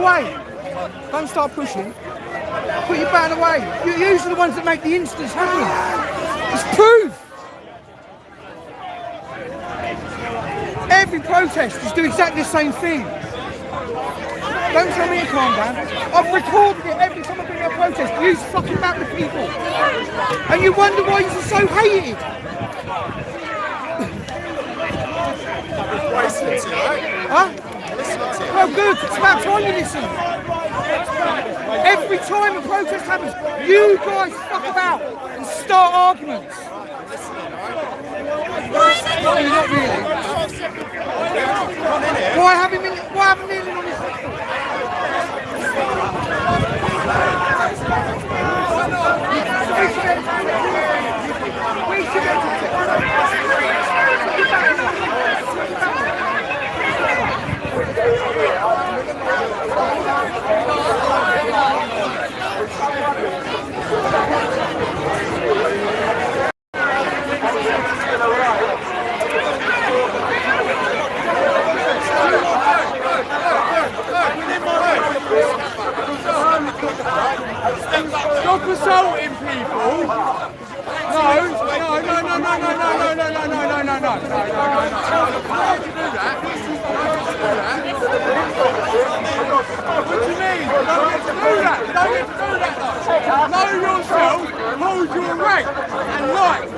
away. Don't start pushing. Put your baton away. You're usually the ones that make the incidents happen. It's proof. Every protesters do exactly the same thing. Don't tell me to calm down. I've recorded it every time I've been at a protest. You fucking map the people. And you wonder why you're so hated. Huh? Well, good. It's about time you listen. Every time a protest happens, you guys fuck about and start arguments. No, you're not really. Why haven't we on this? We should Stop assaulting people! No! What do you mean? You don't get to do that! Know yourself, hold your rank, and life!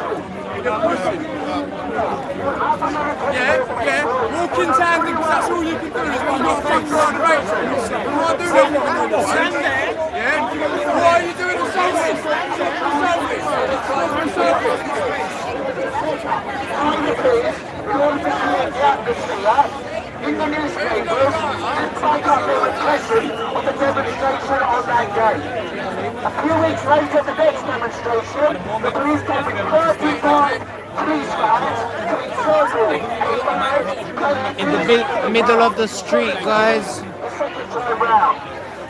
You're pushing. Yeah, walk in tandem because that's all you can do is run your fucking motivation. You can't do that with a yeah? Why are you doing assaulting? In the newspapers, and take up the repression of the demonstration on that day. A few weeks later, the next demonstration, the police gave 35 police vans to In the middle of the street, guys.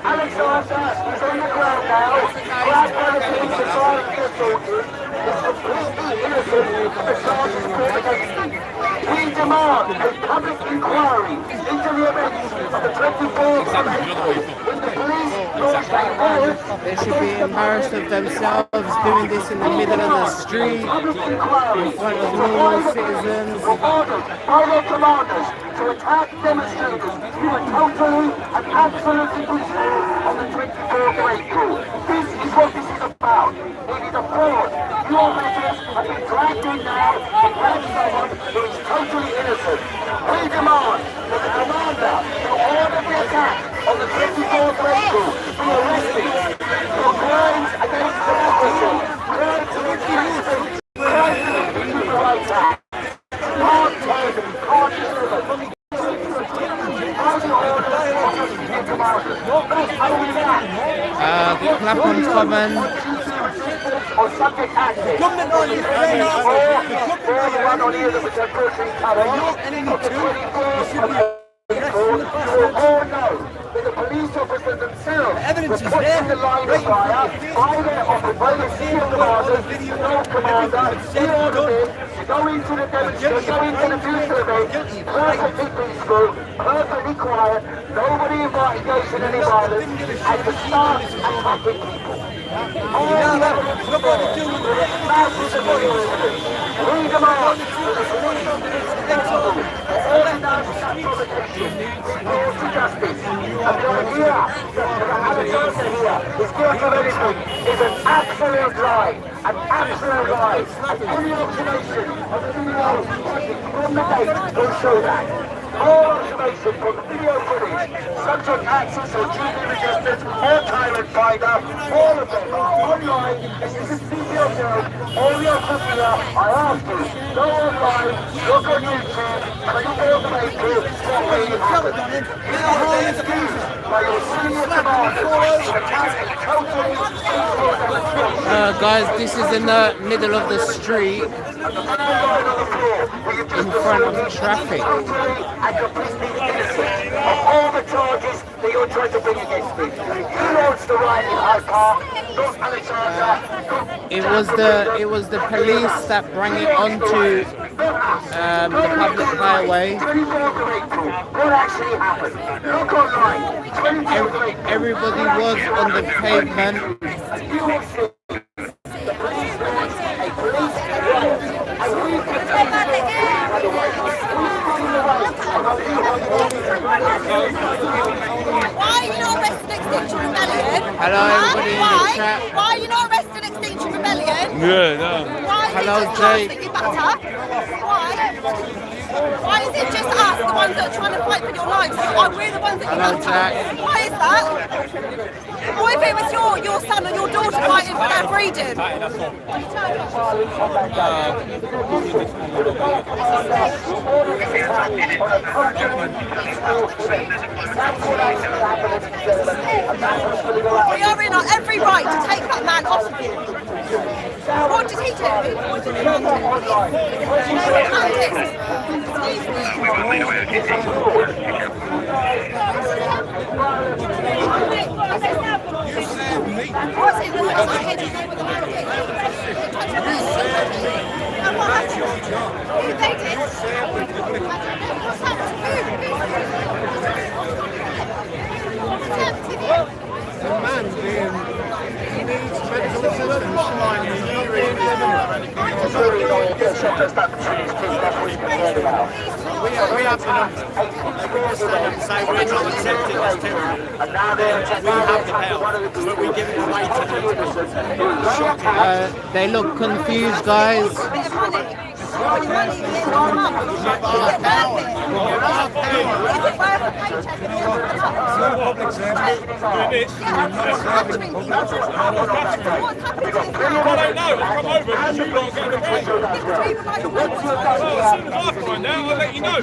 Alexander is on the ground now. Grabbed by the police and violently assaulted. Is completely innocent of the charges brought against him. We demand a public inquiry into the events of the 24th of April when the police launched a violent... They should be embarrassed of themselves doing this in the middle of the street in front of normal citizens. Ordered by their commanders to attack demonstrators who were totally and absolutely peaceful on the 24th of April. This is what this is about. It is a fraud. Your measures have been dragged in now to grab someone who is totally innocent. We demand that the commander who ordered the attack on the 24th of April be arrested for crimes against democracy, crimes against free speech, crimes against human rights act. Can't tell them, can't deliver. Clapham's coming. On subject acting. Government on his everyone on here that was pushing cover. You will all know that the police officers themselves were put in the line of fire by their officers, by the field commanders, no commander, he ordered them to go into the demonstration, go into the peaceful event, perfectly peaceful, perfectly quiet, nobody engaged in any violence, and to start attacking people. All the evidence is there. There is masses of video evidence. We demand that the police is accountable for all the such provocation, brought to justice. And the idea that Alexander here is guilty of anything is an absolute lie. An absolute lie. And any observation of the video from the date will show that. All observation from the video footage, subject access or duty resistance or tyrant finder, all of them online, as you can see yourself, all your computer, I ask you, go online, look on YouTube, 24th of April, what really happened. Guys, this is in the middle of the street in front of traffic. And completely innocent of all the charges that you're trying to bring against me. Who owns the right in Hyde Park? Not Alexander. It was the police that brought it onto the public highway. 24th of April. What actually happened? Look online. 24th of April. Everybody was on the pavement. You will see the police launch a police riot. And we Why are you not arresting Extinction Rebellion? Hello, everybody in the chat. Why are you not arresting Extinction Rebellion? Yeah, no. Why is Hello, it just Jake. us that you batter? Why? Why is it just us, the ones that are trying to fight for your lives? Why we're the ones that you Hello, batter? Jack. Why is that? What if it was your son or your daughter fighting for their freedom? We are in our every right to take that man off of you. What did he do? What did he not do? The man being needs medical assistance. We have to stand and say we're not accepting this tyranny. We have the power, but we give it away to them. They look confused, guys. I'll let you know.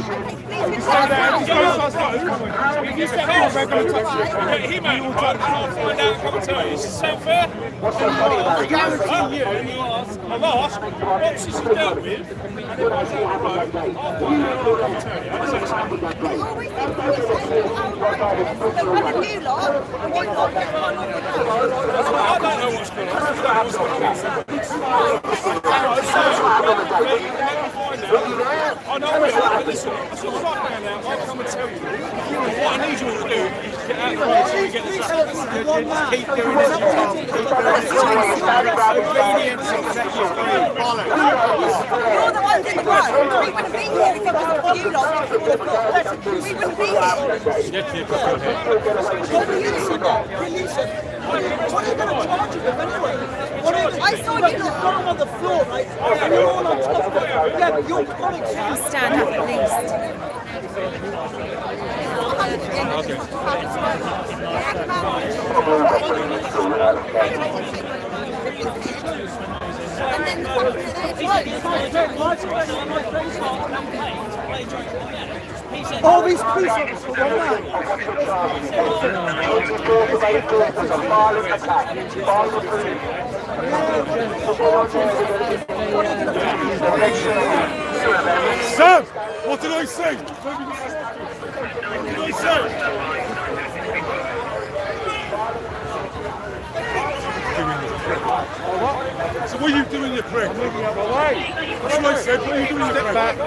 If you step off, he might I'll find out and come and tell you. Does it sound fair? I guarantee you, I'll ask, once this is dealt with, and if I don't know, I'll find out and come and tell you. How does that I don't know what's going on. I know but listen, as soon as I find out, I'll come and tell you. What I need you all to do is get out of the way so we get this up. Keep doing this. You're the ones in the road. We wouldn't be here if it wasn't for you lot. We wouldn't be here. What are you going to charge him anyway? I saw you You're on the floor, mate. You're all on top of it. Yeah, your colleagues. stand up at least. And then All these police officers for one man. Sam, what did I say? What did I say? So what are you doing, you prick? Moving out of the way. That's what I said. What are you doing, you prick? Back.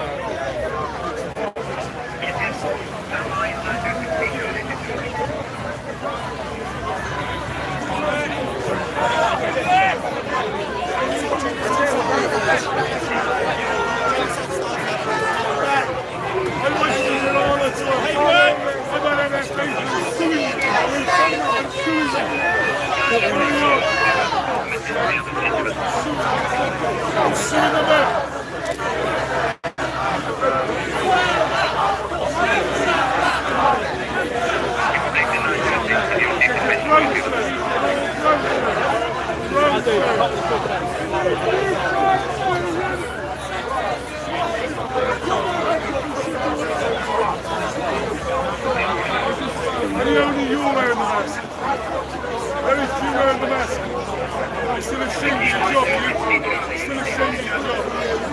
Only you're wearing the mask. Very few wearing the mask. It's still a shame it's a job, you. It's still a shame it's a job.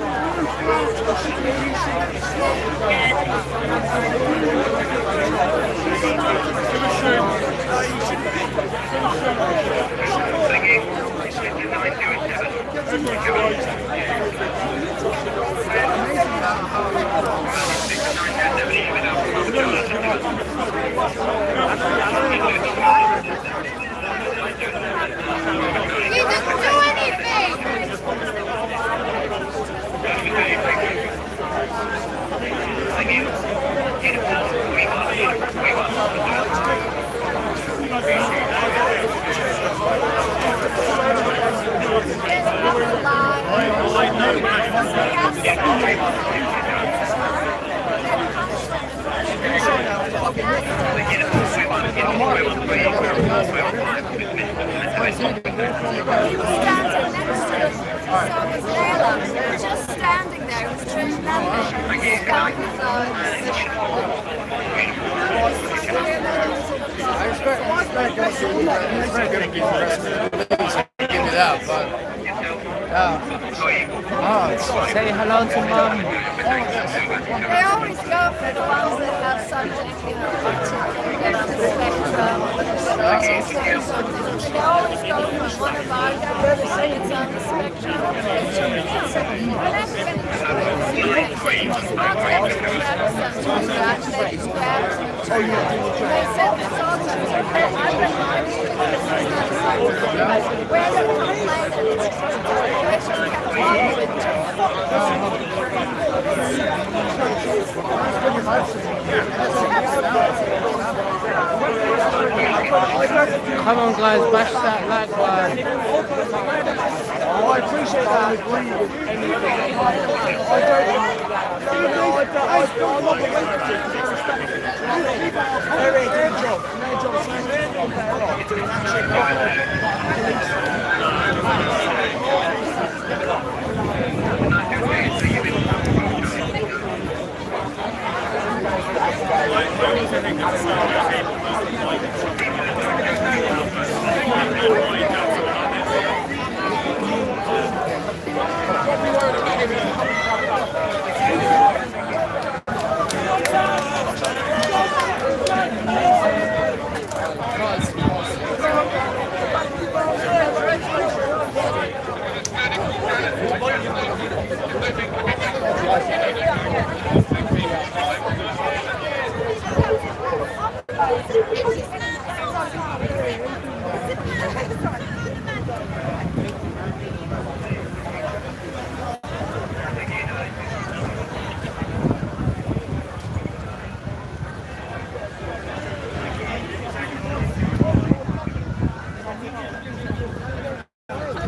Just standing there, it was doing Say hello to mum. They always go for the ones that have something, you know, the spectrum. They always go for one of our guys, it's on the spectrum. Come on guys, bash that like button. Oh, I appreciate that. I agree with anything.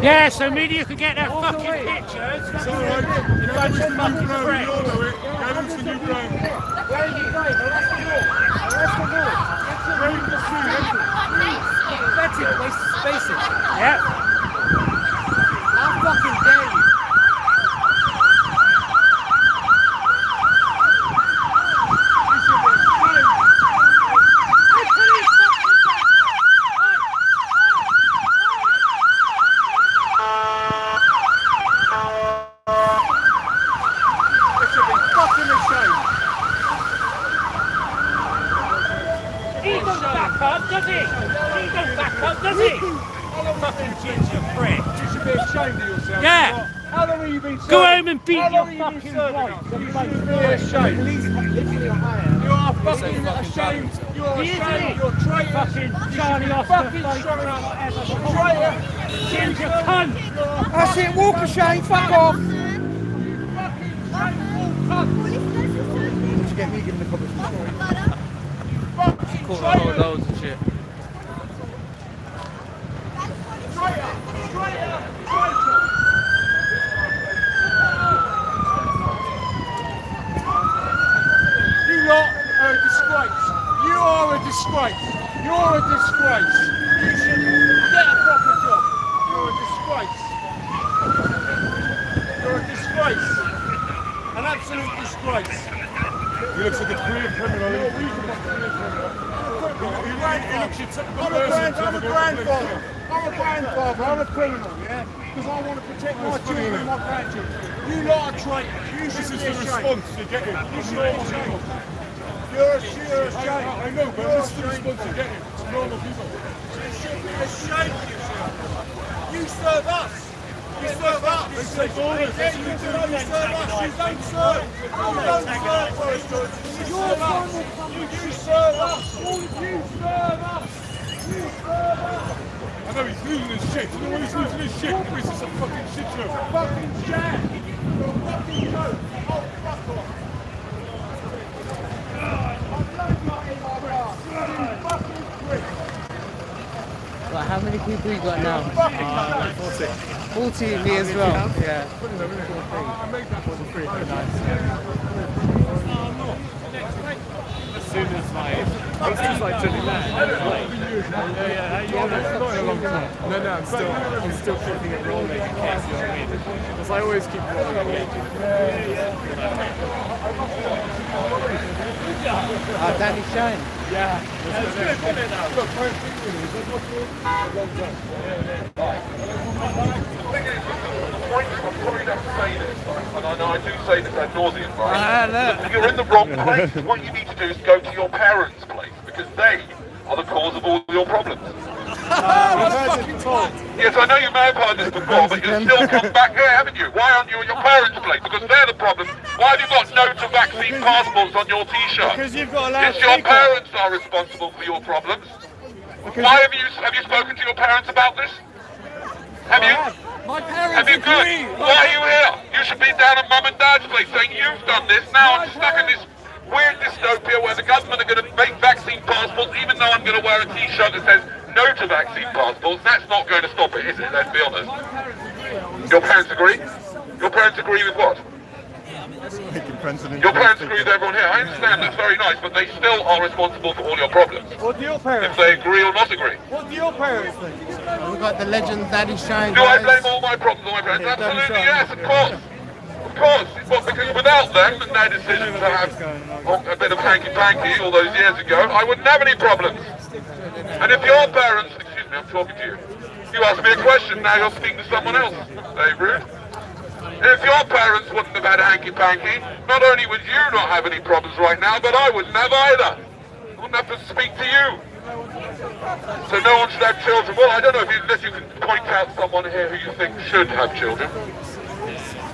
Yeah, so media can get their fucking pictures. It's alright. You know, it's fucking ground. You all know it. Go to the new ground. Where are you going? Arrest the wall. Arrest the wall. Ready to see it. That's it. Waste of spaces. Yep. How fucking dare you? Yeah. How long have you been Go home and beat your fucking wife. You're ashamed. You are fucking ashamed. You're ashamed. You're traitor. Fucking Charlie Oscar. Fucking traitor. Ginger cunt. That's it. Walk of shame. Fuck off. Did you get me giving the public story? Caught a whole loads of shit. You lot are a disgrace. You are a disgrace. You're a disgrace. You should get a proper job. You're a disgrace. You're a disgrace. An absolute disgrace. He looks like a career criminal. He looks I'm a grandfather. I'm a criminal, yeah? Because I want to protect my children and my grandchildren. You lot are traitors. You should This is be the ashamed. response you're getting. You should be ashamed. You're ashamed. I know, but this is the response you're getting. It's normal people. You should be ashamed of yourself. You serve us. You serve us. They take orders. Yeah, you do. You serve us. You don't serve. You don't serve Boris Johnson. You serve us. You serve us. You serve us. You serve us. I know he's losing his shit. You know when he's losing his shit? This is a fucking shit show. Fucking sham. You're a fucking joke. Oh, fuck off. Right, how many people you got now? 40. 40, me as well. Yeah. I made that for free. As soon as like turning that. Not in a long time. No, I'm still keeping it rolling in case, you know what I mean? Because I always keep rolling it. Danny Shine. Yeah. And I do say this ad nauseam, right? If you're in the wrong place, what you need to do is go to your parents' place, because they are the cause of all your problems. Yes, I know you may have heard this before, but you've still come back here, haven't you? Why aren't you at your parents' place? Because they're the problem. Why have you got no to vaccine passports on your t-shirt? Because you've got a loud It's your speaker. parents are responsible for your problems. Why have you spoken to your parents about this? Have you? My parents Have you good? agree. Why are you here? You should be down at mum and dad's place saying you've done this. Now I'm stuck in this weird dystopia where the government are going to make vaccine passports, even though I'm going to wear a t-shirt that says no to vaccine passports. That's not going to stop it, is it? Let's be honest. Your parents agree? Your parents agree with what? Your parents agree with everyone here. I understand that's very nice, but they still are responsible for all your problems. What do your If parents they agree or not agree. What do your parents think? We've got the legend Danny Shine. Do I guys. blame all my problems on my parents? Yeah, Absolutely, Danny yes, of course. Of course. Well, because without them and their decision to have a bit of hanky-panky all those years ago, I wouldn't have any problems. And if your parents, excuse me, I'm talking to you. You asked me a question, now you're speaking to someone else. Very rude. If your parents wouldn't have had hanky-panky, not only would you not have any problems right now, but I wouldn't have either. I wouldn't have to speak to you. So no one should have children. Well, I don't know unless you can point out someone here who you think should have children.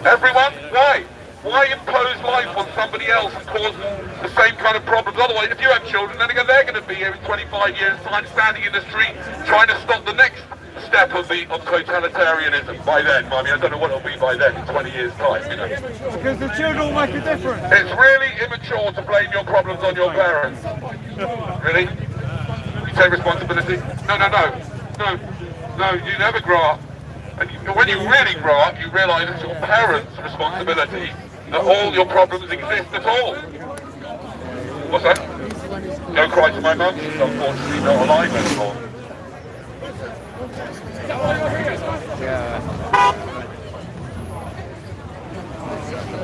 Everyone? Why? Why impose life on somebody else and cause the same kind of problems? Otherwise, if you have children, then again, they're going to be here in 25 years' time, standing in the street, trying to stop the next step of totalitarianism by then. I mean, I don't know what it'll be by then, in 20 years' time, you know. Because the children will make a difference. It's really immature to blame your problems on your parents. Really? You take responsibility? No, you never grow up. And when you really grow up, you realise it's your parents' responsibility that all your problems exist at all. What's that? Don't cry to my mum, she's unfortunately not alive anymore.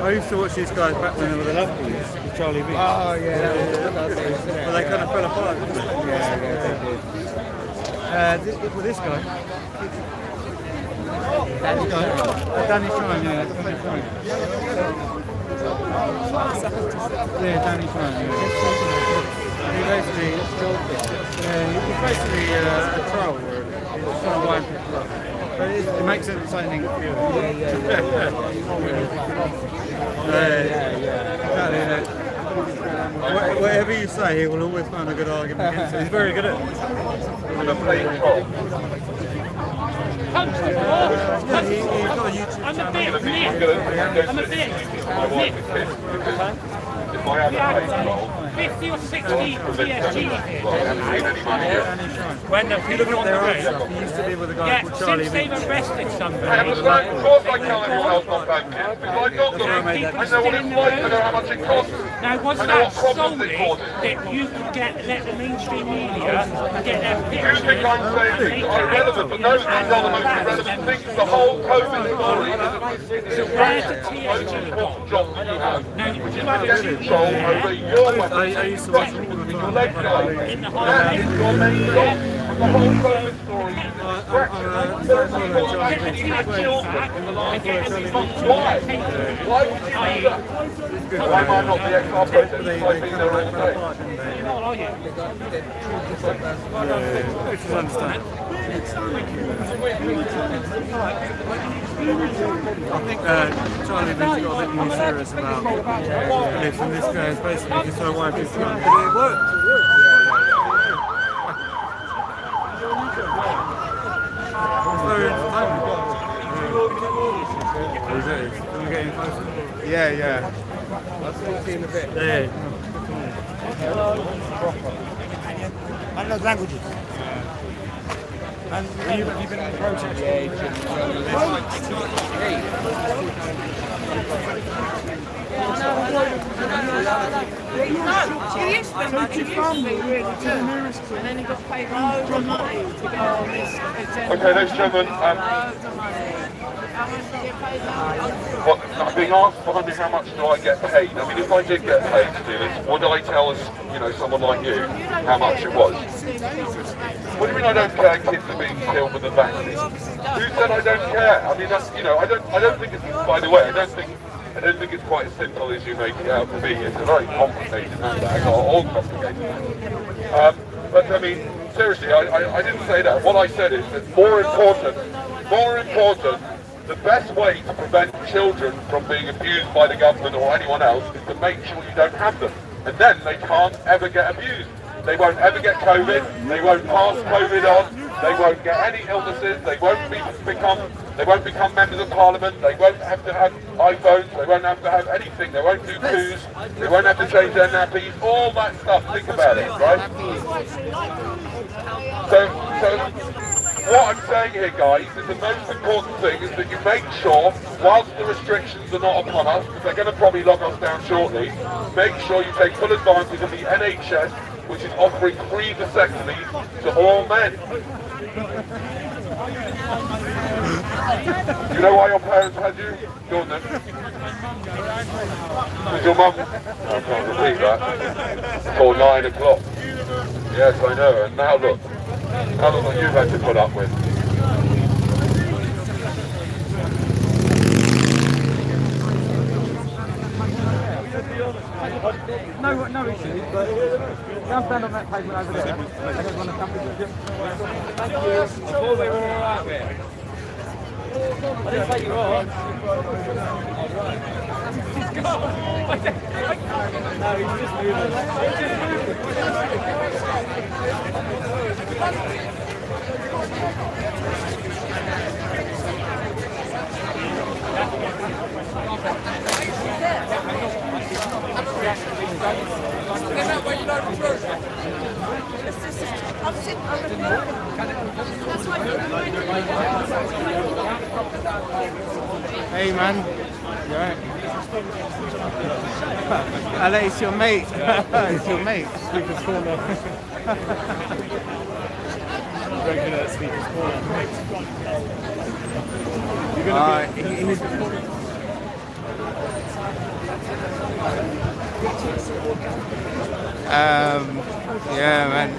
I used to watch these guys back when they were the Lovelies with Charlie V. Oh yeah, But they kind of fell apart. This guy. Danny Shine, yeah. Danny Shine. Yeah, Danny Shine, he's basically a troll where he's trying to wind people up. But it makes it exciting. Whatever you say, he will always find a good argument against it. He's very good at it. I'm a playing troll. He's got a YouTube I'm a channel. bit, I'm a bit. If I had a playing troll, 50 or 60 PSG here. well, I haven't seen any money yet. When the people on the road. He used to be with a guy Yeah, called Charlie since V. they've arrested I somebody. understand, of course I tell everyone else not bad kids, because I got them. I know what it's like, I know how much it costs. Now, was I know that what problems solely it causes. that you could let the mainstream media get their You pictures? think I'm saying things that are irrelevant, but no, these are the most irrelevant things. The whole COVID story is the most important job that you have, which is to get control over your weapons. I used to watch all the Your time. leg guy. That is your main job. The whole COVID story is Why? Why would you do that? Why am I not the ex-operator? I think they're all safe. Which is understandable. I think Charlie V's got a bit more serious about this, and this guy is basically just so wife is young, but it worked. It's very entertaining. Can we get in closer? Yeah. I'll see you in a bit. Yeah. And those languages. And have you been in the protest? Yeah, You used to be Took your family really to the nearest And then he got paid loads of money to go on this agenda. Okay, ladies and gentlemen, Loads of money. How much did you get paid now? what, I'm being asked behind me how much do I get paid. I mean, if I did get paid to do this, would I tell us, you know, someone like you how much it was? What do you mean I don't care kids are being killed with the vaccine? Who said I don't care? I mean, that's, you know, I don't think it's, by the way, I don't think it's quite as simple as you make it out to be. It's a very complicated matter, all complicated. But I mean, seriously, I didn't say that. What I said is that more important, the best way to prevent children from being abused by the government or anyone else is to make sure you don't have them. And then they can't ever get abused. They won't ever get COVID, they won't pass COVID on, they won't get any illnesses, they won't become members of parliament, they won't have to have iPhones, they won't have to have anything, they won't do coups, they won't have to change their nappies, all that stuff, think about it, right? So what I'm saying here, guys, is the most important thing is that you make sure, whilst the restrictions are not upon us, because they're going to probably lock us down shortly, make sure you take full advantage of the NHS, which is offering free vasectomies to all men. You know why your parents had you? Go on then. Because your mum, I can't repeat that, until 9 o'clock. Yes, I know, and now look what you've had to put up with. No issue, but I'll stand on that pavement over there. I don't want to come with you. Thank you. I thought we were alright there. I didn't say you were. No, he's just Hey man, you alright? Ale, it's your mate. It's your mate. Speaker's Corner. Regular Speaker's Corner. You're going to be... Yeah, man.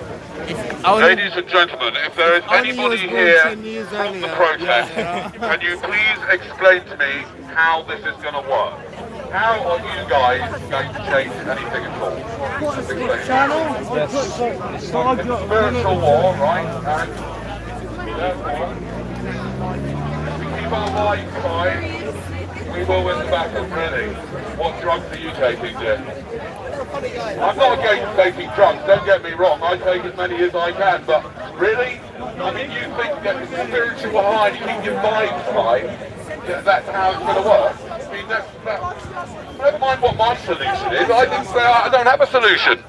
Ladies and gentlemen, if there is anybody here from the protest, can you please explain to me how this is going to work? How are you guys going to change anything at all? Just explain. It's a spiritual war, right? And therefore, if we keep our lives fine, we will win the battle, really. What drugs are you taking, Jim? I'm not against taking drugs, don't get me wrong, I take as many as I can, but really? I mean, you think that the spiritual high, you keep your vibes high, that's how it's going to work? I mean, never mind what my solution is, I don't have a solution.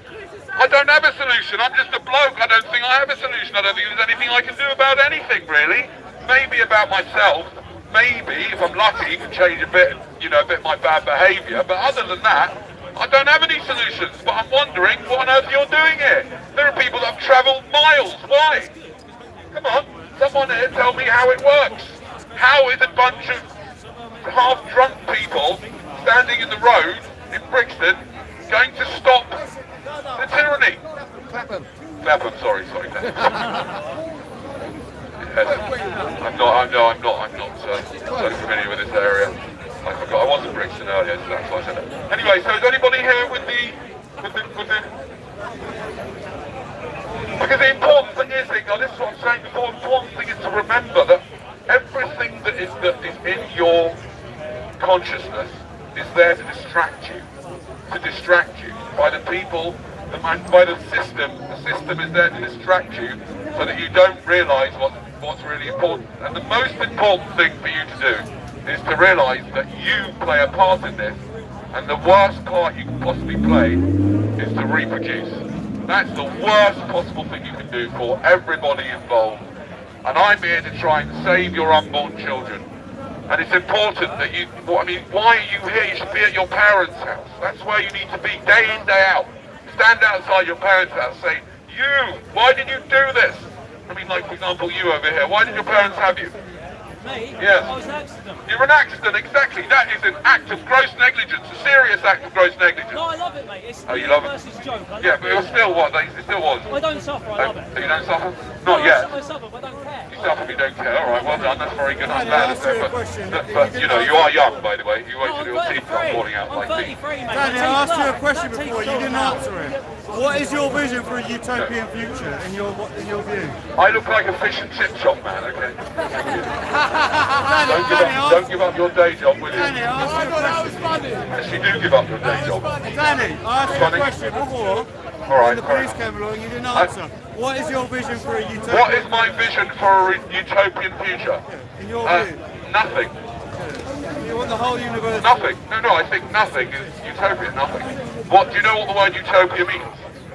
I don't have a solution, I'm just a bloke, I don't think I have a solution, I don't think there's anything I can do about anything, really. Maybe about myself, maybe, if I'm lucky, can change a bit, you know, a bit of my bad behaviour, but other than that, I don't have any solutions, but I'm wondering what on earth you're doing here. There are people that have travelled miles. Why? Come on, someone here tell me how it works. How is a bunch of half-drunk people standing in the road in Brixton going to stop the tyranny? Clapham, sorry. Yes. I'm not so familiar with this area. I forgot, I was in Brixton earlier, so that's why I said that. Anyway, so is anybody here with the... Because the important thing is, this is what I'm saying before, the important thing is to remember that everything that is in your consciousness is there to distract you by the people, by the system. The system is there to distract you so that you don't realise what's really important. And the most important thing for you to do is to realise that you play a part in this, and the worst part you can possibly play is to reproduce. That's the worst possible thing you can do for everybody involved. And I'm here to try and save your unborn children. And it's important that why are you here? You should be at your parents' house. That's where you need to be, day in, day out. stand outside your parents' house, say, you, why did you do this? I mean, like, for example, you over here, why did your parents have you? Me? Yes. I was an accident. You're an accident, exactly. That is an act of gross negligence, a serious act of gross negligence. No, I love it, mate. It's Oh, you love it? versus joke. I Yeah, love but it was still what? It still was. I don't suffer, I love it. So you don't suffer? No, Not yet. I suffer, but I don't care. You suffer, but you don't care. All right, well done. That's very good. I'm Can I glad ask it's there. you a question? But you know, you are young, by the way. You wait No, till I'm your teeth start 33. falling out I'm like me. 33, mate. Danny, My I asked teeth you a look. question That teeth before, you look didn't now. answer it. What is your vision for a utopian future in your view? I look like a fish and chip shop man, okay? Don't give up your day job, will you? Danny, I asked you a question. Yes, you do give up your day job. Danny, I asked you a Funny. question before. All right, When the police came along, you didn't answer. What is your vision for a utopian? What is my vision for a utopian future? In your view, Nothing. you want the whole universe. Nothing. No, I think nothing is utopia. Nothing. What? Do you know what the word utopia means?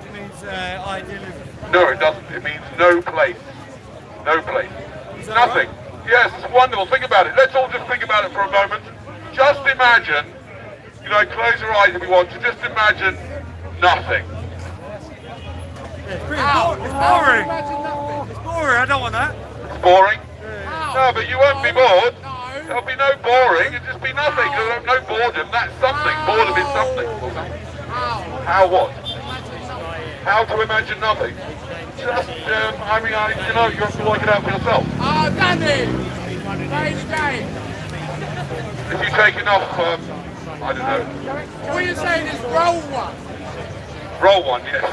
It means idealism. No, it doesn't. It means no place. No place. Is that Nothing. Yes, it's wonderful. Think about it. Let's all just think about it for a moment. Just imagine, you know, close your eyes if you want to. Just imagine nothing. It's pretty boring. It's boring. It's boring. I don't want that. It's boring. No, but you won't be bored. There'll be no boring. It'll just be nothing. There'll be no boredom. That's something. Boredom is something. How what? How to imagine nothing? Just, I mean, you know, you have to work it out for yourself. Oh, Danny! Play the game. If you take enough, I don't know. What you're saying is roll one. Roll one, yes.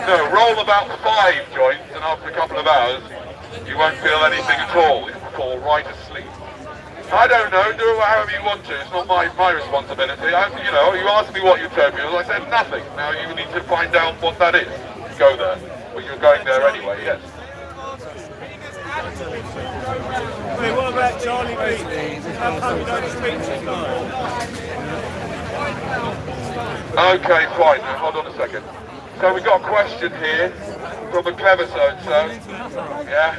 No, roll about 5 joints, and after a couple of hours, you won't feel anything at all. You'll fall right asleep. I don't know, do it however you want to. It's not my responsibility. You know, you asked me what utopia was, I said nothing. Now you need to find out what that is. Go there. Well, you're going there anyway, yes. Wait, what about Charlie Beat? How come you don't speak to him? Okay, fine. Now, hold on a second. So we've got a question here from a clever so-and-so. Yeah?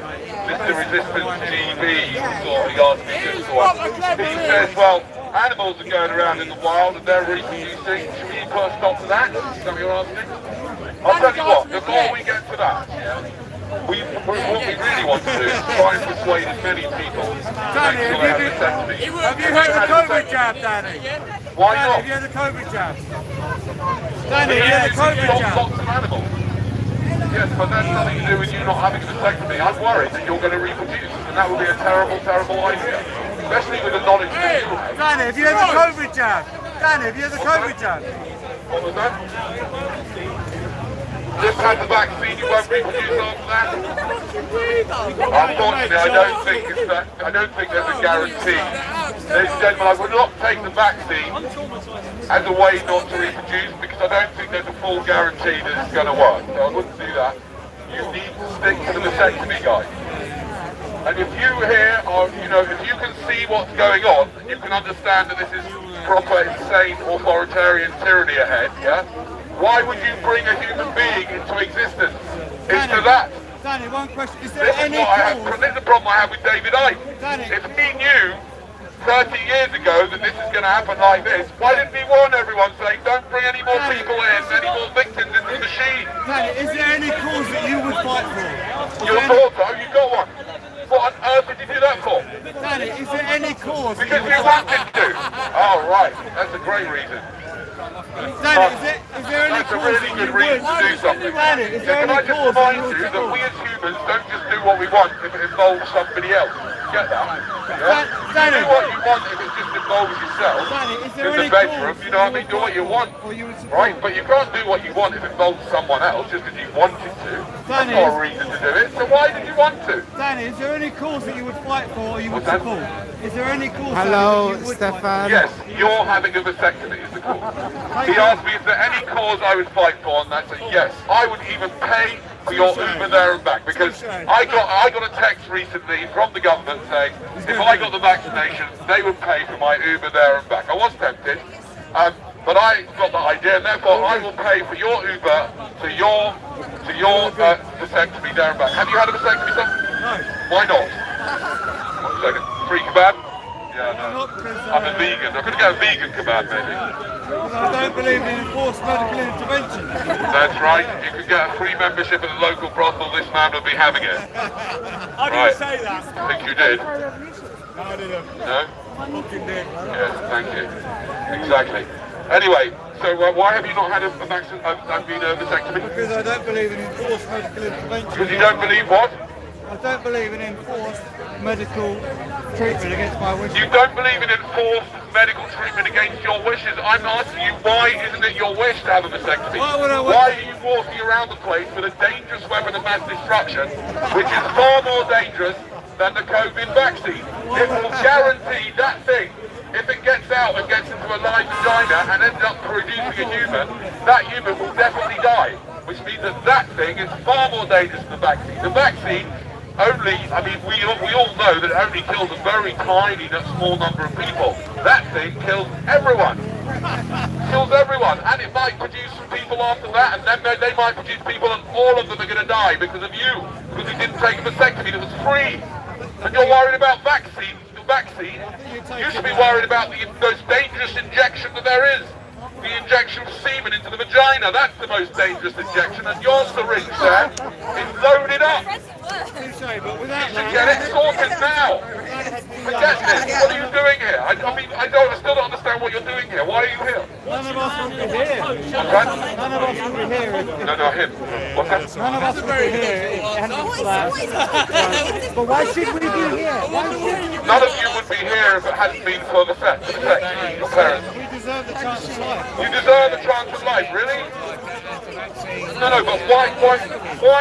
Mr. Resistance GB, he asked me this one. He says, well, animals are going around in the wild and they're reproducing. Should we put a stop to that? Is that what you're asking? I'll tell you what, before we get to that, what we really want to do is try and persuade as many people to Danny, make sure they have the vasectomy. have you had the COVID jab, Danny? Why Danny, not? have you had the COVID jab? Danny, have you had the Stop COVID jab? lots of animals. Yes, but that's nothing to do with you not having a vasectomy. I'm worried that you're going to reproduce, and that would be a terrible, terrible idea. Especially with the knowledge that you have. Danny, have you had the COVID jab? Danny, have you had the COVID jab? What was that? Just had the vaccine, you won't reproduce after that? Unfortunately, I don't think there's a guarantee. Ladies and gentlemen, I would not take the vaccine as a way not to reproduce because I don't think there's a full guarantee that it's going to work. So I wouldn't do that. You need to stick to the vasectomy, guys. And if you here are, you know, if you can see what's going on, you can understand that this is proper, insane, authoritarian tyranny ahead, yeah? Why would you bring a human being into existence? Into that? Danny, one question. Is there This is, any this is the problem I have with David Icke. Danny. If he knew 30 years ago that this is going to happen like this, why didn't he warn everyone saying, don't bring any more people in, any more victims into the machine? Danny, is there any cause that you would fight for? You thought so? You got one. What on earth did you do that for? Danny, is there any cause? Because you wanted to. Oh, right. That's a great reason. Danny, is there any That's a cause really that good you reason would? to do something. Danny, is there Can any I just cause remind that you you would that we as humans don't just do what we want if it involves somebody else. Get that? Yeah? Danny. You do what you want if it just involves yourself. Danny, is there In the any bedroom, cause you know what I mean? Do what you want. Or you would support? Right? But you can't do what you want if it involves someone else just because you wanted to. That's Danny, not a reason to do it. So why did you want to? Danny, is there any cause that you would fight for or you would What's that? support? Is there any cause Hello, that you would fight Stefan. Yes, you're having a vasectomy is the cause. He asked me, is there any cause I would fight for, and that's a yes. I would even pay for your Uber there and back, because I got a text recently from the government saying if I got the vaccination, they would pay for my Uber there and back. I was tempted, but I got the idea, and therefore I will pay for your Uber to your vasectomy there and back. Have you had a vasectomy, son? No. Why not? 1 second. Free kebab? Yeah, no. I'm a vegan. I could get a vegan kebab, maybe. I don't believe in enforced medical intervention. That's right. You could get a free membership at the local brothel. This man would be having it. I didn't say that. I think you did. No, I didn't. No? Fucking did. Yes, thank you. Exactly. Anyway, so why have you not had a vasectomy? Because I don't believe in enforced medical intervention. Because you don't believe what? I don't believe in enforced medical treatment against my wishes. You don't believe in enforced medical treatment against your wishes. I'm asking you, why isn't it your wish to have a vasectomy? Why are you walking around the place with a dangerous weapon of mass destruction, which is far more dangerous than the COVID vaccine? It will guarantee that thing, if it gets out and gets into a live vagina and ends up producing a human, that human will definitely die, which means that that thing is far more dangerous than the vaccine. The vaccine only, I mean, we all know that it only kills a very tiny, small number of people. That thing kills everyone. Kills everyone. And it might produce some people after that, and then they might produce people and all of them are going to die because of you. Because you didn't take a vasectomy that was free. And you're worried about vaccine. You should be worried about the most dangerous injection that there is. The injection of semen into the vagina. That's the most dangerous injection. And your syringe there is loaded up. You should get it sorted now. Forget this. What are you doing here? I still don't understand what you're doing here. Why are you here? None of us would be here. What's that? None of us would be here. No, not him. What's that? None of us would be here if it hadn't been for that. But why should we be here? None of you would be here if it hadn't been for the sex, your parents. We deserve the chance of life. You deserve a chance of life, really? No, but why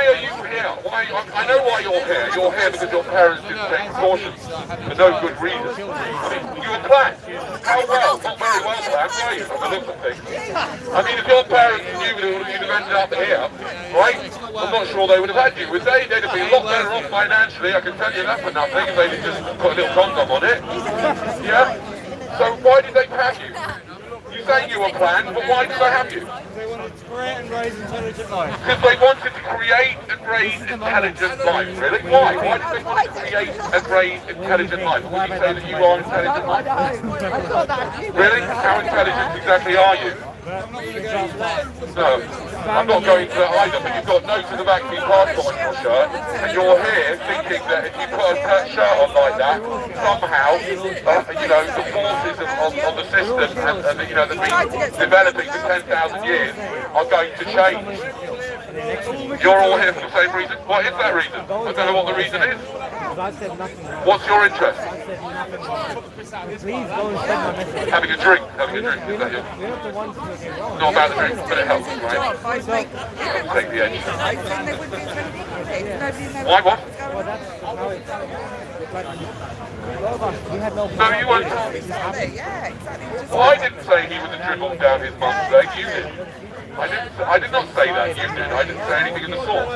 are you here? I know why you're here. You're here because your parents didn't take precautions for no good reason. I mean, you were planned. How well? Not very well planned, were you, from the looks of things? I mean, if your parents knew that you'd have ended up here, right, I'm not sure they would have had you, would they? They'd have been a lot better off financially, I can tell you that for nothing, if they'd just put a little condom on it. Yeah? So why did they have you? You say you were planned, but why did they have you? They wanted to create and raise intelligent life. Because they wanted to create and raise intelligent life, really? Why? Why did they want to create and raise intelligent life? Would you say that you are intelligent life? Really? How intelligent exactly are you? No, I'm not going to either, but you've got notes of the vaccine passport on your shirt, and you're here thinking that if you put a shirt on like that, somehow, the forces of the system and that have been developing for 10,000 years are going to change. You're all here for the same reason? What is that reason? I don't know what the reason is. What's your interest? Having a drink, is that your... Not about the drink, but it helps, right? Take the edge. Why what? No, you weren't. Well, I didn't say he was a dribble down his mum's leg, you did. I did not say that, you did. I didn't say anything of the sort.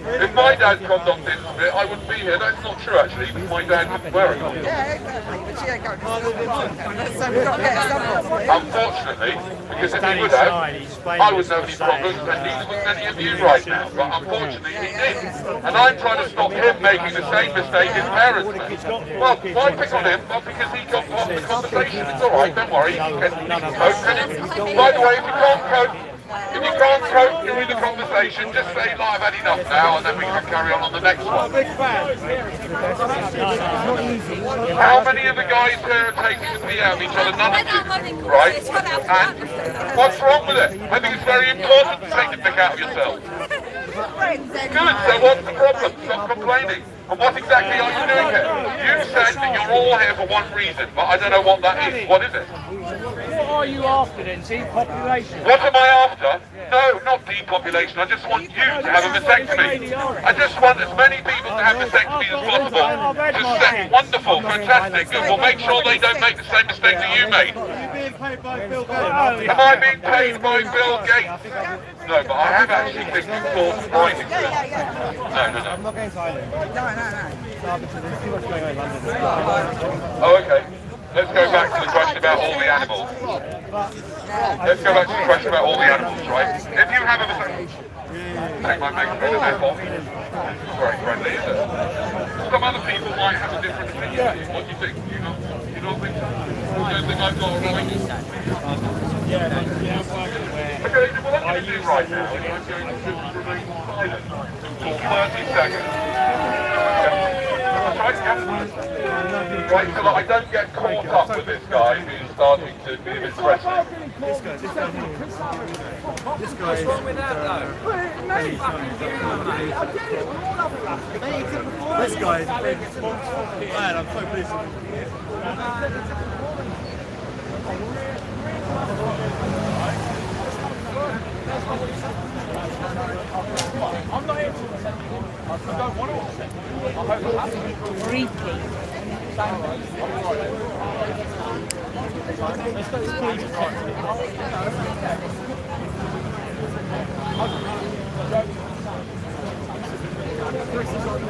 If my dad condom didn't fit, I wouldn't be here. That's not true, actually, because my dad didn't wear a condom. Yeah, exactly. But she ain't got so we've got to get someone. Unfortunately, because if he would have, I wouldn't have any problems, and neither would any of you right now. But unfortunately, he did. And I'm trying to stop him making the same mistake his parents made. Well, why pick on him? Well, because he got part of the conversation. It's all right, don't worry. He can cope, can he? By the way, if you can't cope during the conversation, just say, I've had enough now, and then we can carry on the next one. How many of the guys here are taking the pee out of each other? None of you, right? And what's wrong with it? I think it's very important to take the pick out of yourself. Good, so what's the problem? Stop complaining. And what exactly are you doing here? You said that you're all here for one reason, but I don't know what that is. What is it? What are you after then? Depopulation? What am I after? No, not depopulation. I just want you to have a vasectomy. I just want as many people to have vasectomies as possible. Just wonderful, fantastic, good. Well, make sure they don't make the same mistake that you made. Am I being paid by Bill Gates? No, but I have actually been forced writing to it. No. I'm not going to Ireland. No. There's too much going on in London. Oh, okay. Let's go back to the question about all the animals. Let's go back to the question about all the animals, right? If you have a vasectomy... They might make a bit of effort. It's very friendly, isn't it? Some other people might have a different opinion. What do you think? You not think so? You don't think I've got a right? Okay, well, what I'm going to do right now is I'm going to just remain silent for 30 seconds. Right, so that I don't get caught up with this guy who's starting to be a bit threatening. This guy What's wrong with that though? This guy is a big man, I'm so pleased with him. I'm not here to accept you. I don't want to accept you. I hope I have to. Freaky.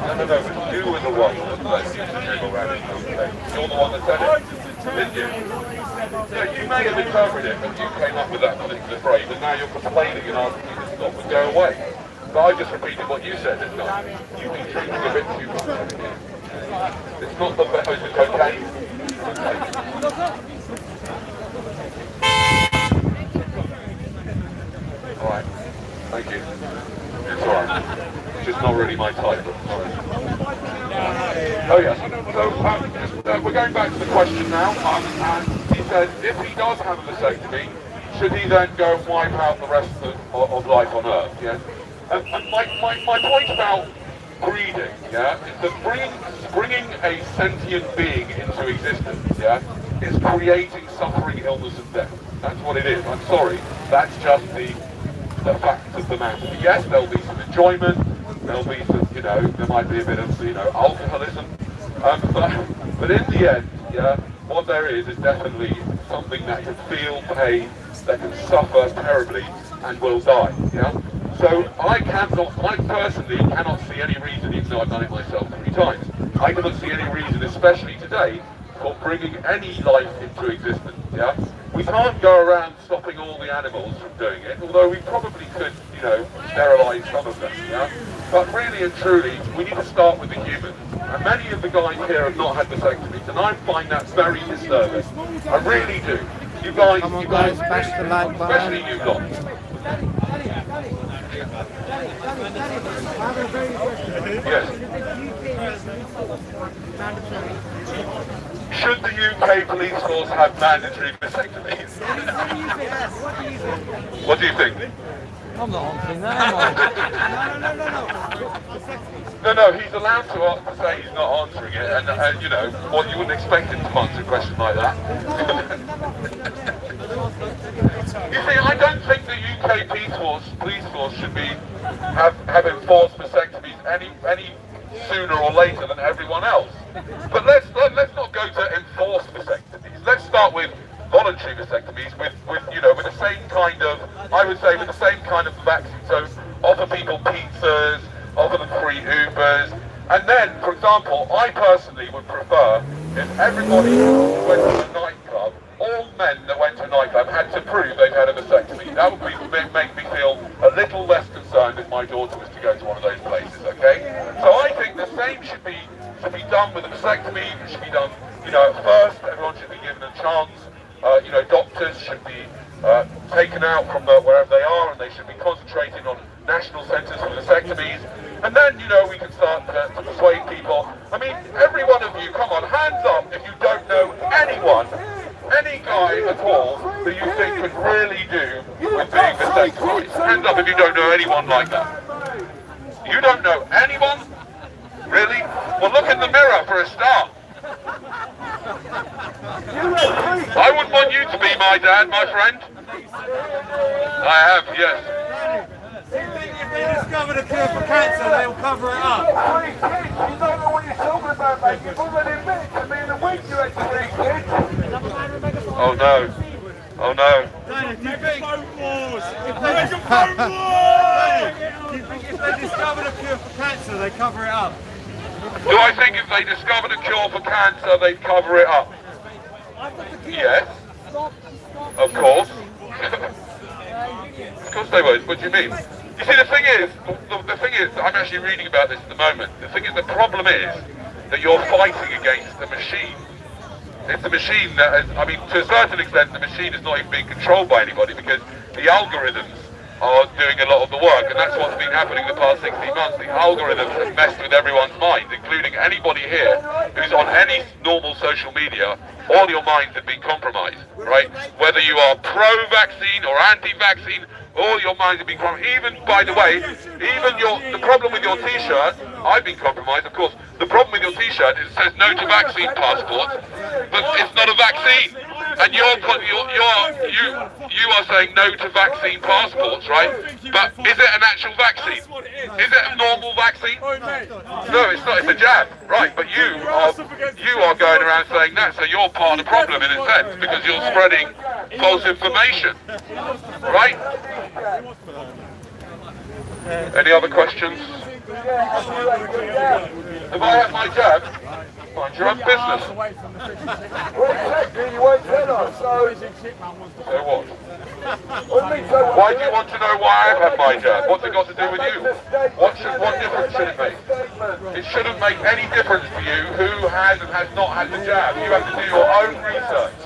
No, but you were the one that let you dribble around it, okay? You're the one that said it, didn't you? Yeah, you may have interpreted it, but you came up with that particular phrase, and now you're complaining and asking me to stop and go away. But I just repeated what you said, didn't I? You've been drinking a bit too much. It's not the best, it's cocaine. Alright, thank you. It's alright. It's just not really my type. Oh yes, so we're going back to the question now, and he said if he does have a vasectomy, should he then go and wipe out the rest of life on Earth, yeah? And my point about breeding, yeah, is that bringing a sentient being into existence, yeah, is creating suffering, illness and death. That's what it is. I'm sorry, that's just the fact of the matter. Yes, there'll be some enjoyment, there'll be some, there might be a bit of, alcoholism, but in the end, yeah, what there is definitely something that can feel pain, that can suffer terribly, and will die, yeah? So I personally cannot see any reason, even though I've done it myself 3 times, I cannot see any reason, especially today, for bringing any life into existence, yeah? We can't go around stopping all the animals from doing it, although we probably could, sterilise some of them, yeah? But really and truly, we need to start with the humans. And many of the guys here have not had vasectomies, and I find that very disturbing. I really do. You guys, Come on guys, bash the like button. especially you lot. Yes. Should the UK police force have mandatory vasectomies? What do you think? I'm not answering that, am I? No, he's allowed to say he's not answering it, and what you wouldn't expect him to answer a question like that. You see, I don't think the UK police force should have enforced vasectomies any sooner or later than everyone else. But let's not go to enforced vasectomies. Let's start with voluntary vasectomies with the same kind of, I would say, with the same kind of vaccine. So offer people pizzas, offer them free Ubers, and then, for example, I personally would prefer if everybody who went to a nightclub, all men that went to a nightclub had to prove they've had a vasectomy. That would make me feel a little less concerned if my daughter was to go to one of those places, okay? So I think the same should be done with a vasectomy. It should be done, at first, everyone should be given a chance. Doctors should be taken out from wherever they are, and they should be concentrating on national centres for vasectomies. And then, we can start to persuade people. I mean, every one of you, come on, hands up if you don't know anyone, any guy at all that you think could really do with being vasectomized. Hands up if you don't know anyone like that. You don't know anyone? Really? Well, look in the mirror for a start. I wouldn't want you to be my dad, my friend. I have, yes. If they discover the cure for cancer, they'll cover it up. You don't know what you're talking about, mate. You've already admitted to me in the week you had 3 kids. Oh no. Oh no. Danny, do you think Phone wars! if they discover the cure for cancer, they cover it up? Do I think if they discovered a cure for cancer, they'd cover it up? Yes. Of course. Of course they would. What do you mean? You see, the thing is, I'm actually reading about this at the moment. The thing is, the problem is that you're fighting against a machine. It's a machine that is, I mean, to a certain extent, the machine is not even being controlled by anybody because the algorithms are doing a lot of the work, and that's what's been happening the past 16 months. The algorithms have messed with everyone's minds, including anybody here who's on any normal social media. All your minds have been compromised, right? Whether you are pro-vaccine or anti-vaccine, all your minds have been compromised. Even, by the way, the problem with your T-shirt, I've been compromised, of course. The problem with your T-shirt is it says no to vaccine passports, but it's not a vaccine. And you are saying no to vaccine passports, right? But is it an actual vaccine? Is it a normal vaccine? No, it's not. It's a jab, right? But you are going around saying that, so you're part of the problem in a sense because you're spreading false information, right? Any other questions? If I had my jab, mind your own business. You won't tell us, so So what? Why do you want to know why I've had my jab? What's it got to do with you? What difference should it make? It shouldn't make any difference to you who has and has not had the jab. You have to do your own research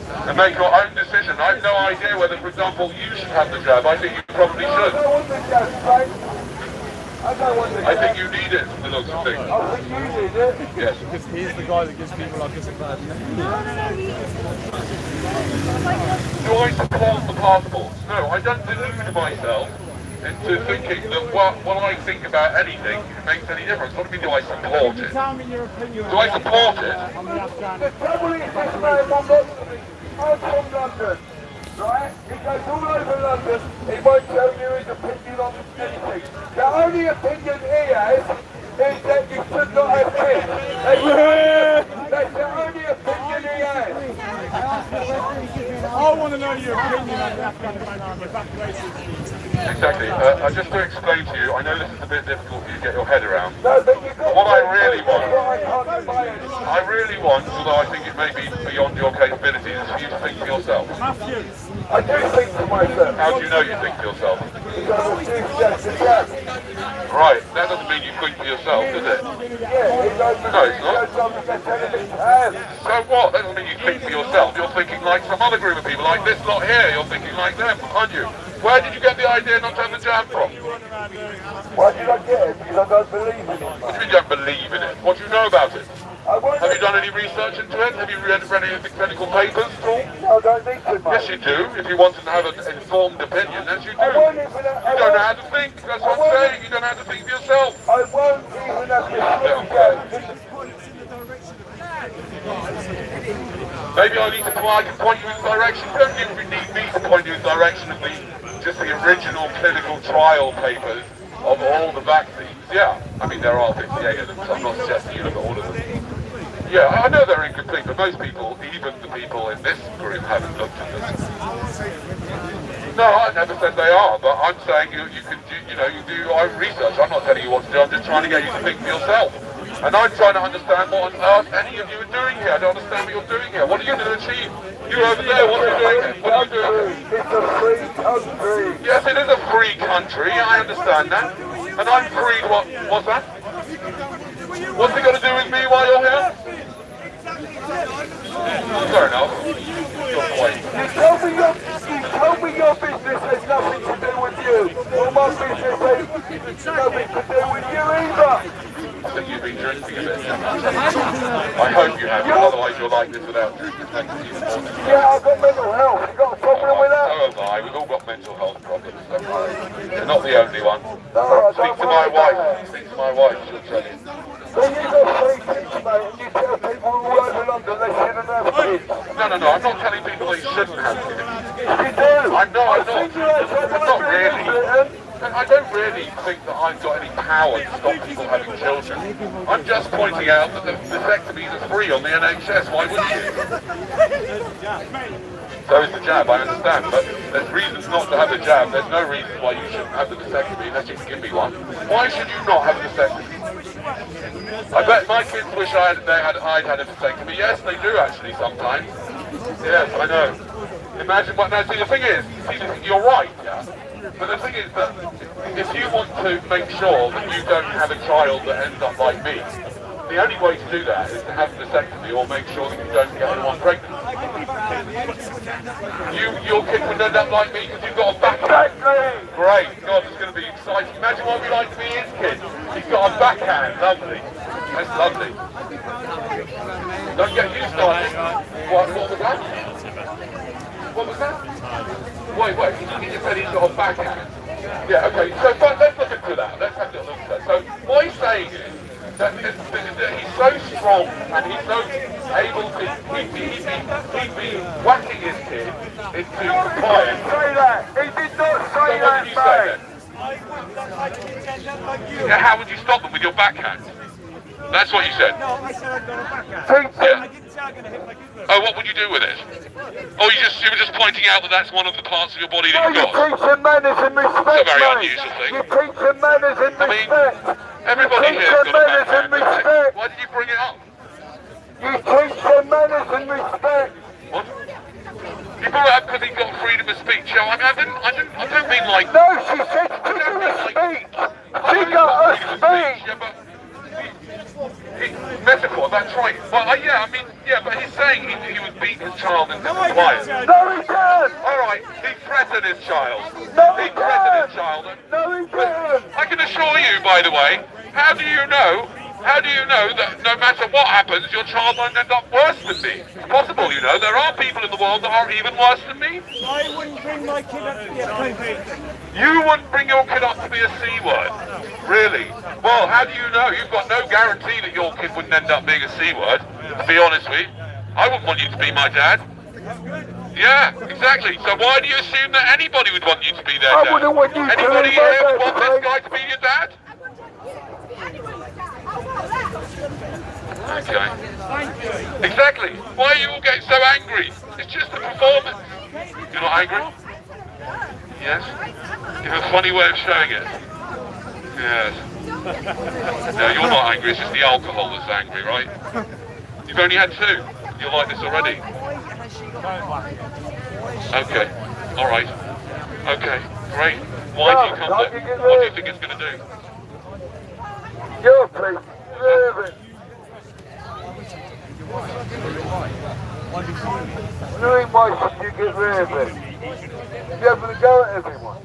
and make your own decision. I have no idea whether, for example, you should have the jab. I think you probably should. I think you need it, from the looks of things. I think you need it. Yes. Because he's the guy that gives people like us a bad name. Do I support the passports? No, I don't delude myself into thinking that what I think about anything makes any difference. What do you mean, do I support it? Do I support it? The trouble is this man will not... I'm from London, right? He goes all over London, he won't tell you his opinion on anything. The only opinion he has is that you should not have kids. That's the only opinion he has. I want to know your opinion on the Afghanistan evacuation. Exactly. Just to explain to you, I know this is a bit difficult for you to get your head around. No, but you've got What I really want, although I think it may be beyond your capabilities, is for you to think for yourself. I do think to myself. How do you know you think for yourself? Because I refuse to jab. Right, that doesn't mean you think for yourself, does it? Yeah, it does. No, it's not. So what? That doesn't mean you think for yourself. You're thinking like some other group of people, like this lot here. You're thinking like them, aren't you? Where did you get the idea not to have the jab from? Why did I get it? Because I don't believe in it. What do you mean you don't believe in it? What do you know about it? I won't. Have you done any research into it? Have you read any of the clinical papers at all? I don't need to, mate. Yes, you do. If you want to have an informed opinion, yes, you do. I won't even. You don't know how to think. That's what I'm saying. You don't know how to think for yourself. I won't even have to Maybe I can point you in the direction. You don't even need me to point you in the direction of just the original clinical trial papers of all the vaccines. Yeah, I mean there are 58 of them, so I'm not suggesting you look at all of them. Yeah, I know they're incomplete, but most people, even the people in this group, haven't looked at them. No, I never said they are, but I'm saying you do your own research. I'm not telling you what to do. I'm just trying to get you to think for yourself. And I'm trying to understand what on earth any of you are doing here. I don't understand what you're doing here. What are you going to achieve? You over there, what are you doing here? What are you doing here? It's a free country. Yes, it is a free country. I understand that. And I'm free. What's that? What's it got to do with me while you're here? Fair enough. Good point. Tell me your business has nothing to do with you. Well, my business has nothing to do with you either. I think you've been drinking a bit. I hope you have, otherwise you're like this without drinking. Yeah, I've got mental health. You got a problem with that? So have I. We've all got mental health problems. You're not the only one. No, Speak to my wife. Speak to my wife. She'll tell you. When you got free kids, mate, and you tell people all over London they shouldn't have kids. No. I'm not telling people they shouldn't have kids. You do. I'm not really. I don't really think that I've got any power to stop people having children. I'm just pointing out that the vasectomies are free on the NHS. Why wouldn't you? So is the jab, I understand, but there's reasons not to have the jab. There's no reason why you shouldn't have the vasectomy unless you can give me one. Why should you not have a vasectomy? I bet my kids wish I'd had a vasectomy. Yes, they do actually sometimes. Yes, I know. Imagine what, now see the thing is, you're right, yeah? But the thing is that if you want to make sure that you don't have a child that ends up like me, the only way to do that is to have a vasectomy or make sure that you don't get anyone pregnant. Your kid would end up like me because you've got a backhand. Great, God, it's going to be exciting. Imagine what we like to be his kid. He's got a backhand, lovely. That's lovely. Don't get used to it. What was that? What was that? Wait, he just said he's got a backhand. Yeah, okay, so let's look into that. Let's have a little look at that. So what he's saying is that he's so strong and he's so able to, he'd be whacking his kid into compliance. Say that. He did not say So what did you say then? Yeah, how would you stop them with your backhand? That's what you said. No, I said I got a backhand. Yeah. I didn't say I'm going to hit my kid. Oh, what would you do with it? Oh, you were just pointing out that that's one of the parts of your body that You you've got. teach them manners and respect, It's a very mate. unusual thing. You teach them manners and I mean, respect. everybody You teach here's them got a manners and backhand. respect. Why did you bring it up? You teach them manners and respect. What? You brought it up because he got freedom of speech. I mean, I don't mean like... No, she said freedom of speech. She got a speech. Yeah, but... metaphor, that's right. Well, yeah, I mean, yeah, but he's saying he would beat his child into compliance. No, he can't. All right, he threatened his child. No, he He threatened can't. his child. No, he can't. I can assure you, by the way, how do you know that no matter what happens, your child won't end up worse than me? It's possible, you know. There are people in the world that are even worse than me. I wouldn't bring my kid up to be a baby. You wouldn't bring your kid up to be a C word. Really? Well, how do you know? You've got no guarantee that your kid wouldn't end up being a C word, to be honest with you. I wouldn't want you to be my dad. Yeah, exactly. So why do you assume that anybody would want you to be their dad? I wouldn't want you to Anybody be my here would dad, want this Frank. guy to be your dad? Okay. Exactly. Why are you all getting so angry? It's just a performance. You're not angry? Yes? You have a funny way of showing it. Yes. No, you're not angry, it's just the alcohol that's angry, right? You've only had 2. You're like this already. Okay. Alright. Okay. Great. Why do you come there? What do you think it's going to do? Your place. Living. Why should you get rid of it? You're able to go at everyone.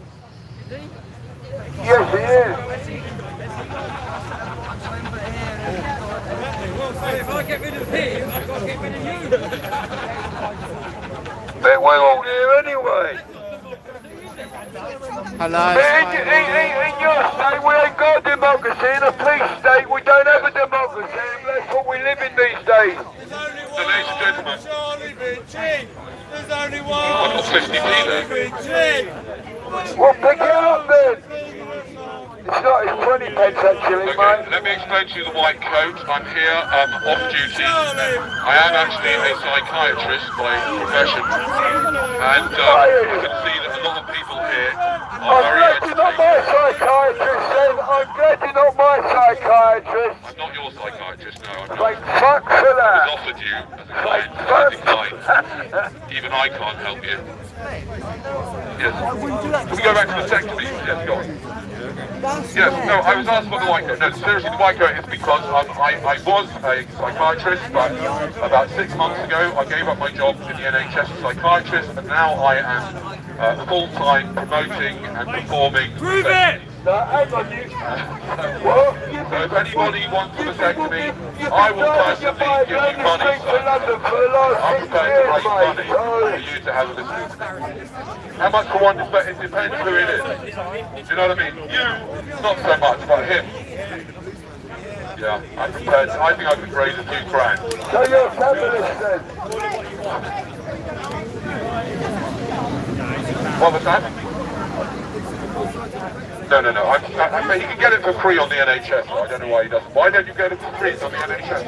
Yes, he is. If I get rid of him, I've got to get rid of you. But we're all here anyway. Hello. In your state, we ain't got a democracy. In a police state, we don't have a democracy. And that's what we live in these days. So, ladies and gentlemen, Charlie Richie. There's only one. I've got 50p there. Richie. We'll pick it up then. It's not, it's 20 pence actually, Okay, mate. let me explain to you the white coat. I'm here off duty. I am actually a psychiatrist by profession, and you can see that a lot of people here are I'm very glad you're not my psychiatrist then. I'm glad you're not my psychiatrist. I'm not your psychiatrist, no. I'm not. Thank fuck for I was that. offered you as a client, I declined. Even I can't help you. Yes. Can we go back to the sectory? Yes, go on. Yes, no, I was asked about the white coat. No, seriously, the white coat is because I was a psychiatrist, but about 6 months ago I gave up my job in the NHS as a psychiatrist, and now I am full-time promoting and performing. Prove it! No, hang on, you. What? So if anybody wants to vasectomy, I will personally give you money, sir. I'm prepared to raise money for you to have a vasectomy. How much for one? It depends who it is. Do you know what I mean? You, not so much, but him. Yeah, I'm prepared. I think I could raise a few grand. So you're a feminist then? What was that? No. I mean, he can get it for free on the NHS. I don't know why he doesn't. Why don't you get it for free? It's on the NHS.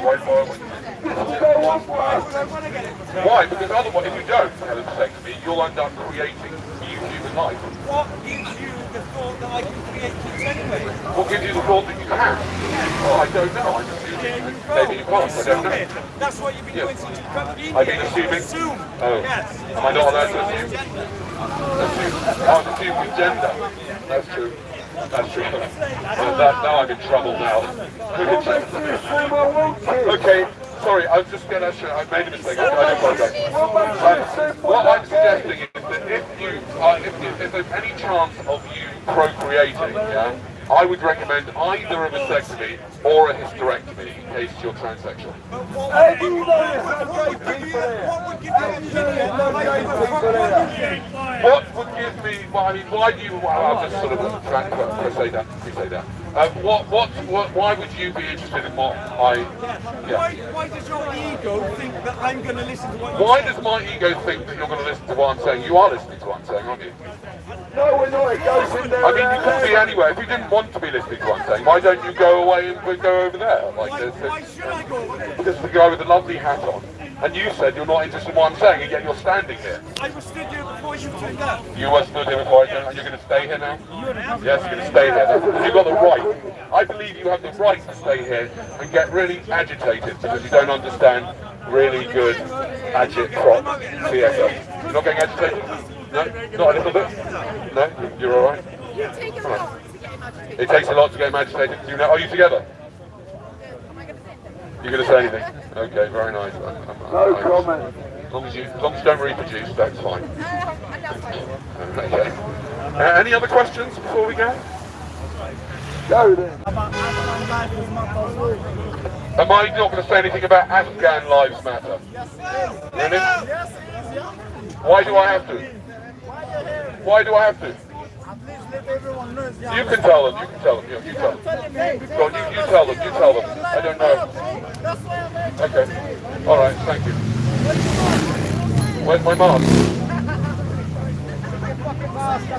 Why? Because otherwise, if you don't have a vasectomy, you'll end up creating new human life. What is you the thought that I can create kids anyway. What gives you the thought that you can? Well, I don't know. I'm assuming. Maybe you can't. I don't know. That's what you've been doing since you got in. I've been assuming. Assume. Oh. Yes. Am I not allowed to assume? I'm assuming gender. That's true. That's true. Now I'm in trouble now. Okay. Sorry, I was just going to say, I made a mistake. I apologize. What I'm suggesting is that if there's any chance of you procreating, yeah, I would recommend either a vasectomy or a hysterectomy in case you're transsexual. Hey, you know there's no gay people there. What would give me? Well, I mean, why do you? Well, I'll just sort of say that. Why would you be interested in what I? Yeah. Why does your ego think that I'm going to listen to what Why does my ego think that you're going to listen to what I'm saying? You are listening to what I'm saying, aren't you? No, we're not. It goes in there. I mean, you could be anywhere. If you didn't want to be listening to what I'm saying, why don't you go away and go over there? Like Why should I go over there? this is the guy with the lovely hat on, and you said you're not interested in what I'm saying, and yet you're standing here. I was stood here before you turned up. You were stood here before I turned, and you're going to stay here now? Yes, you're going to stay here. You've got the right. I believe you have the right to stay here and get really agitated because you don't understand really good agit-prop theatre. You're not getting agitated? No? Not a little bit? No? You're all right? It takes a lot to get him agitated. Do you know? Are you together? You're going to say anything? Okay, very nice. No comment. As long as you don't reproduce, that's fine. Okay. Any other questions before we go? Go then. Am I not going to say anything about Afghan lives matter? Really? Why do I have to? Why do I have to? You can tell them. You tell them. Go on, you tell them. I don't know. Okay. All right. Thank you. Where's my mask?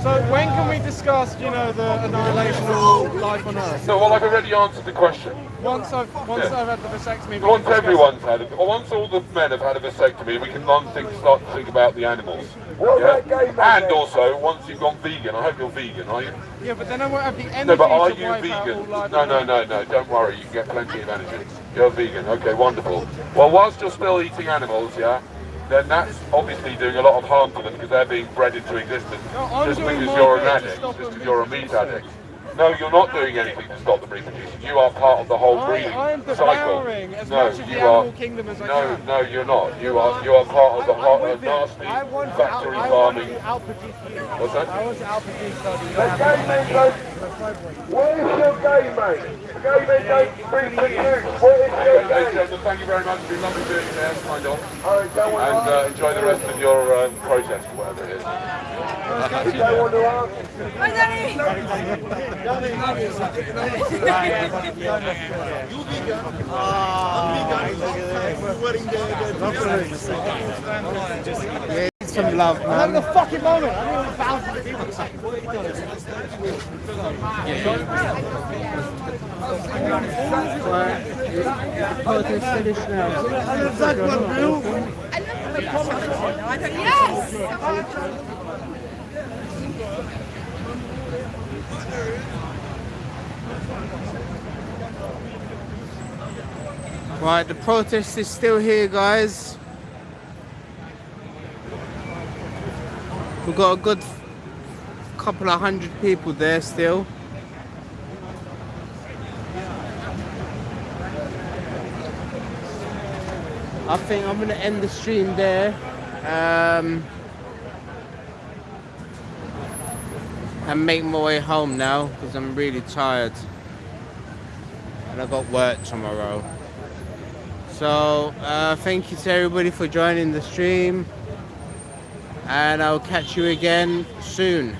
So when can we discuss, the annihilation of life on Earth? No, well, I've already answered the question. Once I've had the vasectomy. Once everyone's had it, or once all the men have had a vasectomy, we can start to think about the animals. Yeah? And also, once you've gone vegan, I hope you're vegan, are you? Yeah, but then I won't have the energy. No, but are to you wipe vegan? out all life No, don't worry, you can get plenty of energy. You're vegan, okay, wonderful. Well, whilst you're still eating animals, yeah, then that's obviously doing a lot of harm to them because they're being bred into existence just because you're an addict, just because you're a meat addict. No, you're not doing anything to stop them reproducing. You are part of the whole breeding cycle. As much of the animal kingdom as I can. No, you're not. You are part of the nasty factory farming. What's that? I want to outproduce Where is your game, mate? Gay men don't reproduce. Where is your game? Thank you very much. It's been lovely doing it there, kind of. And enjoy the rest of your protest, whatever it is. You don't want to answer. Hi, Danny. Yeah, it's some love, I'm having a man. fucking moment. I don't even bounce to the people. Protest finished now. Yes. Right, the protest is still here, guys. We've got a good couple of hundred people there still. I think I'm gonna end the stream there. And make my way home now because I'm really tired. And I got work tomorrow. So thank you to everybody for joining the stream, and I'll catch you again soon.